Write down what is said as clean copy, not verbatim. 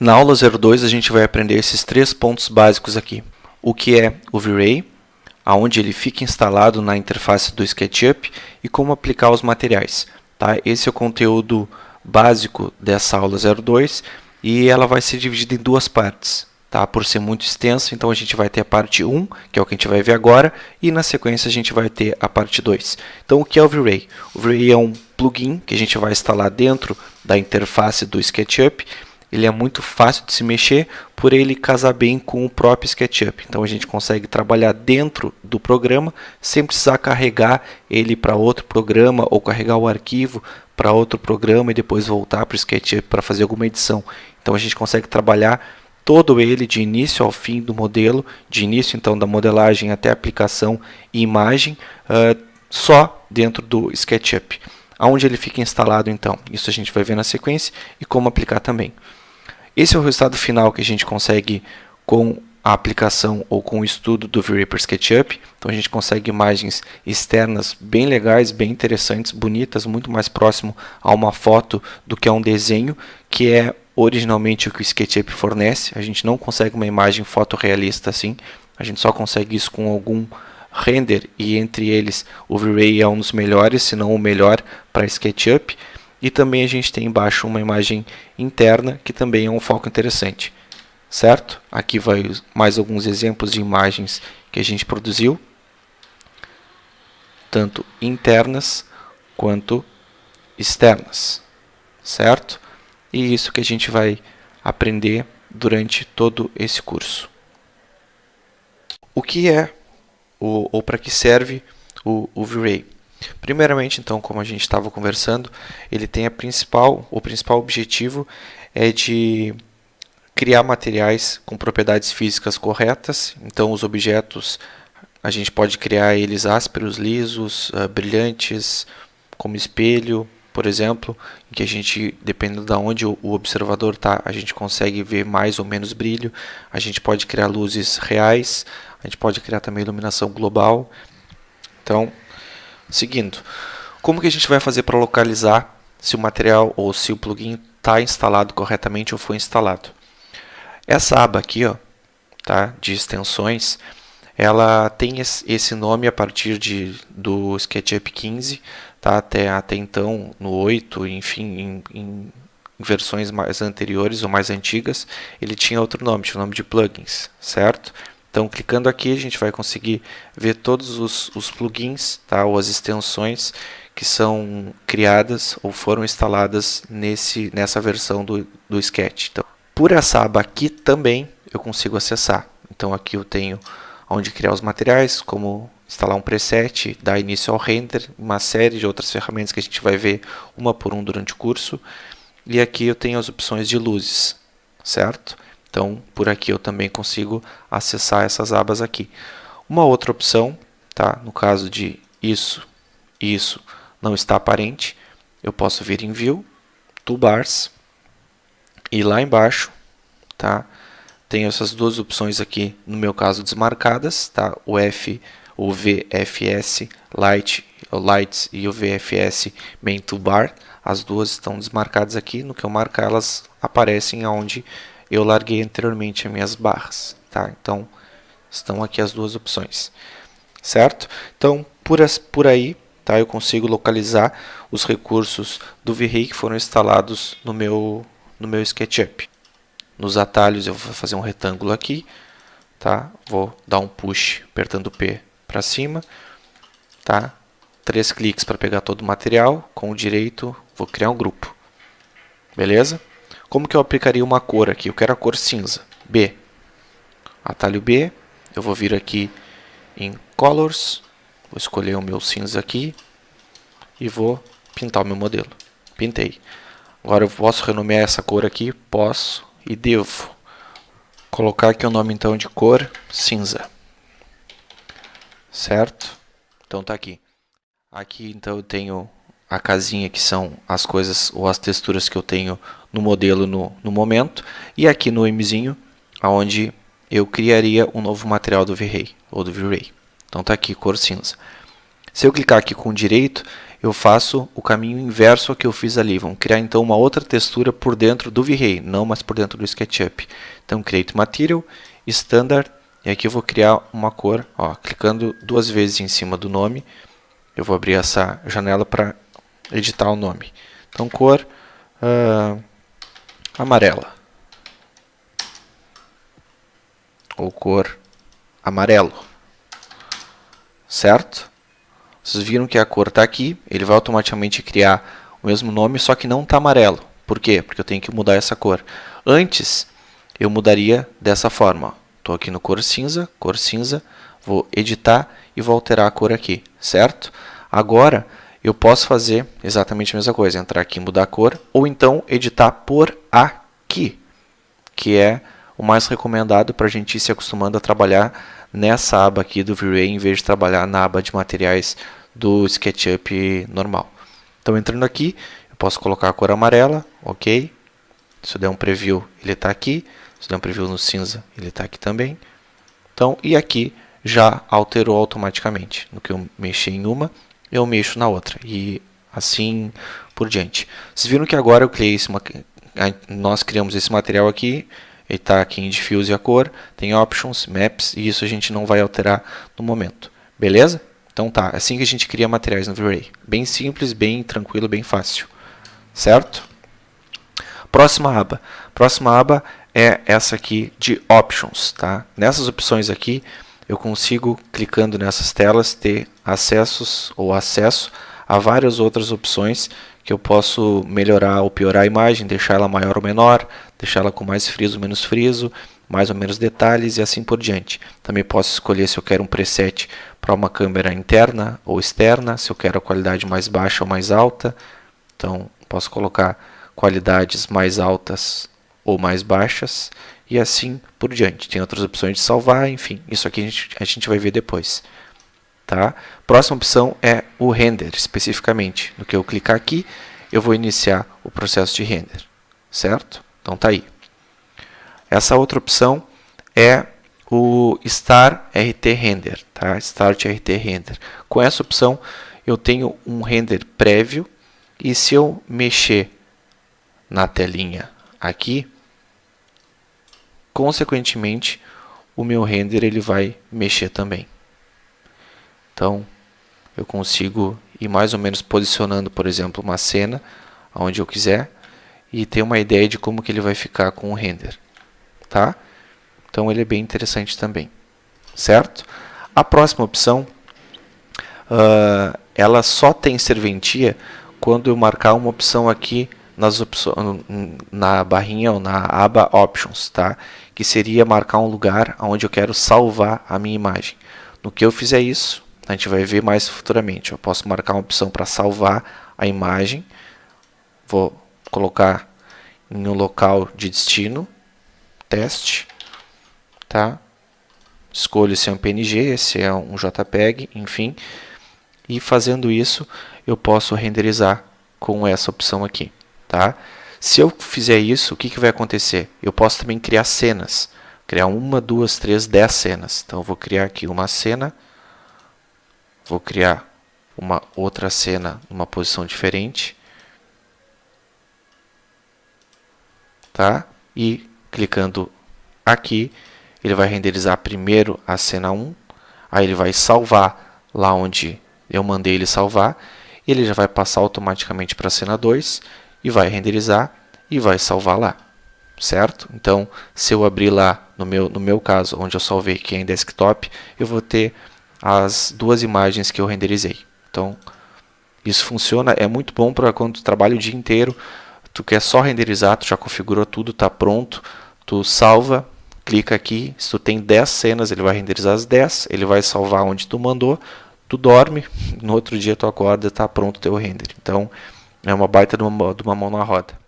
Na aula 02 a gente vai aprender esses 3 pontos básicos aqui. O que é o V-Ray, aonde ele fica instalado na interface do SketchUp e como aplicar os materiais. Tá? Esse é o conteúdo básico dessa aula 02 e ela vai ser dividida em 2 partes. Tá? Por ser muito extenso, então a gente vai ter a parte 1, que é o que a gente vai ver agora, e na sequência a gente vai ter a parte 2. Então o que é o V-Ray? O V-Ray é um plugin que a gente vai instalar dentro da interface do SketchUp. Ele é muito fácil de se mexer, por ele casar bem com o próprio SketchUp. Então a gente consegue trabalhar dentro do programa sem precisar carregar ele para outro programa ou carregar o arquivo para outro programa e depois voltar para o SketchUp para fazer alguma edição. Então a gente consegue trabalhar todo ele de início ao fim do modelo, de início então da modelagem até a aplicação e imagem, só dentro do SketchUp. Aonde ele fica instalado então? Isso a gente vai ver na sequência e como aplicar também. Esse é o resultado final que a gente consegue com a aplicação ou com o estudo do V-Ray para SketchUp. Então a gente consegue imagens externas bem legais, bem interessantes, bonitas, muito mais próximo a uma foto do que a um desenho, que é originalmente o que o SketchUp fornece. A gente não consegue uma imagem fotorrealista assim, a gente só consegue isso com algum render, e entre eles o V-Ray é um dos melhores, se não o melhor para SketchUp. E também a gente tem embaixo uma imagem interna, que também é um foco interessante. Certo? Aqui vai mais alguns exemplos de imagens que a gente produziu, tanto internas quanto externas. Certo? E isso que a gente vai aprender durante todo esse curso. O que é, ou para que serve o V-Ray? Primeiramente, então, como a gente estava conversando, ele tem o principal objetivo é de criar materiais com propriedades físicas corretas. Então, os objetos, a gente pode criar eles ásperos, lisos, brilhantes, como espelho, por exemplo, em que a gente, dependendo de onde o observador está, a gente consegue ver mais ou menos brilho. A gente pode criar luzes reais, a gente pode criar também iluminação global. Então, seguindo, como que a gente vai fazer para localizar se o material ou se o plugin está instalado corretamente ou foi instalado? Essa aba aqui, ó, tá, de extensões, ela tem esse nome a partir do SketchUp 15, tá, até então no 8, enfim, em versões mais anteriores ou mais antigas, ele tinha outro nome, tinha o nome de plugins, certo? Então, clicando aqui, a gente vai conseguir ver todos os plugins, tá, ou as extensões que são criadas ou foram instaladas nessa versão do Sketch. Então, por essa aba aqui também eu consigo acessar. Então, aqui eu tenho onde criar os materiais, como instalar um preset, dar início ao render, uma série de outras ferramentas que a gente vai ver uma por um durante o curso. E aqui eu tenho as opções de luzes, certo? Então, por aqui eu também consigo acessar essas abas aqui. Uma outra opção, tá? No caso de isso não está aparente, eu posso vir em View, Toolbars, e lá embaixo, tá? Tenho essas duas opções aqui, no meu caso, desmarcadas, tá? O VFS Lights e o VFS Main Toolbar, as duas estão desmarcadas aqui. No que eu marcar, elas aparecem onde eu larguei anteriormente as minhas barras, tá? Então, estão aqui as duas opções, certo? Então, por aí, tá, eu consigo localizar os recursos do V-Ray que foram instalados no meu SketchUp. Nos atalhos eu vou fazer um retângulo aqui, tá? Vou dar um push apertando o P para cima, tá? 3 cliques para pegar todo o material, com o direito vou criar um grupo, beleza? Como que eu aplicaria uma cor aqui? Eu quero a cor cinza, B. Atalho B, eu vou vir aqui em Colors, vou escolher o meu cinza aqui e vou pintar o meu modelo. Pintei. Agora eu posso renomear essa cor aqui? Posso e devo. Colocar aqui o nome então de cor cinza. Certo? Então tá aqui. Aqui então eu tenho a casinha que são as coisas ou as texturas que eu tenho no modelo no momento, e aqui no Mzinho, onde eu criaria um novo material do V-Ray ou do V-Ray. Então tá aqui cor cinza. Se eu clicar aqui com o direito, eu faço o caminho inverso ao que eu fiz ali. Vamos criar então uma outra textura por dentro do V-Ray, não mais por dentro do SketchUp. Então, Create Material, Standard, e aqui eu vou criar uma cor, ó, clicando 2 vezes em cima do nome, eu vou abrir essa janela para editar o nome. Então, cor amarela, ou cor amarelo, certo? Vocês viram que a cor está aqui, ele vai automaticamente criar o mesmo nome, só que não está amarelo. Por quê? Porque eu tenho que mudar essa cor. Antes, eu mudaria dessa forma. Estou aqui no cor cinza, vou editar e vou alterar a cor aqui, certo? Agora, eu posso fazer exatamente a mesma coisa, entrar aqui e mudar a cor, ou então editar por aqui, que é o mais recomendado para a gente ir se acostumando a trabalhar nessa aba aqui do V-Ray, em vez de trabalhar na aba de materiais do SketchUp normal. Então, entrando aqui, eu posso colocar a cor amarela, ok. Se eu der um preview, ele está aqui. Se eu der um preview no cinza, ele está aqui também. Então, e aqui já alterou automaticamente. No que eu mexi em uma, eu mexo na outra. E assim por diante. Vocês viram que agora eu criei nós criamos esse material aqui. Ele está aqui em Diffuse a cor, tem Options, Maps, e isso a gente não vai alterar no momento. Beleza? Então tá, é assim que a gente cria materiais no V-Ray. Bem simples, bem tranquilo, bem fácil. Certo? Próxima aba. Próxima aba é essa aqui de Options. Tá? Nessas opções aqui, eu consigo, clicando nessas telas, ter acesso a várias outras opções que eu posso melhorar ou piorar a imagem, deixar ela maior ou menor, deixar ela com mais friso ou menos friso, mais ou menos detalhes e assim por diante. Também posso escolher se eu quero um preset para uma câmera interna ou externa, se eu quero a qualidade mais baixa ou mais alta. Então, posso colocar qualidades mais altas ou mais baixas e assim por diante. Tem outras opções de salvar, enfim, isso aqui a gente vai ver depois. Tá? Próxima opção é o render, especificamente. No que eu clicar aqui, eu vou iniciar o processo de render, certo? Então tá aí. Essa outra opção é o Start RT Render, tá? Start RT Render. Com essa opção, eu tenho um render prévio e se eu mexer na telinha aqui, consequentemente, o meu render ele vai mexer também. Então, eu consigo ir mais ou menos posicionando, por exemplo, uma cena onde eu quiser e ter uma ideia de como que ele vai ficar com o render. Tá? Então, ele é bem interessante também. Certo? A próxima opção, ela só tem serventia quando eu marcar uma opção aqui na barrinha ou na aba Options, tá? Que seria marcar um lugar onde eu quero salvar a minha imagem. No que eu fizer isso, a gente vai ver mais futuramente. Eu posso marcar uma opção para salvar a imagem. Vou colocar em um local de destino, teste, tá? Escolho se é um PNG, se é um JPEG, enfim. E fazendo isso, eu posso renderizar com essa opção aqui, tá? Se eu fizer isso, o que vai acontecer? Eu posso também criar cenas. Criar 1, 2, 3, 10 cenas. Então, eu vou criar aqui uma cena. Vou criar uma outra cena numa posição diferente. Tá? E clicando aqui, ele vai renderizar primeiro a cena 1. Aí ele vai salvar lá onde eu mandei ele salvar. E ele já vai passar automaticamente para a cena 2 e vai renderizar e vai salvar lá. Certo? Então, se eu abrir lá, no meu caso, onde eu salvei que é em desktop, eu vou ter as 2 imagens que eu renderizei. Então, isso funciona, é muito bom para quando tu trabalha o dia inteiro, tu quer só renderizar, tu já configurou tudo, está pronto, tu salva, clica aqui, se tu tem 10 cenas, ele vai renderizar as 10, ele vai salvar onde tu mandou, tu dorme, no outro dia tu acorda e está pronto o teu render. Então, é uma baita de uma mão na roda.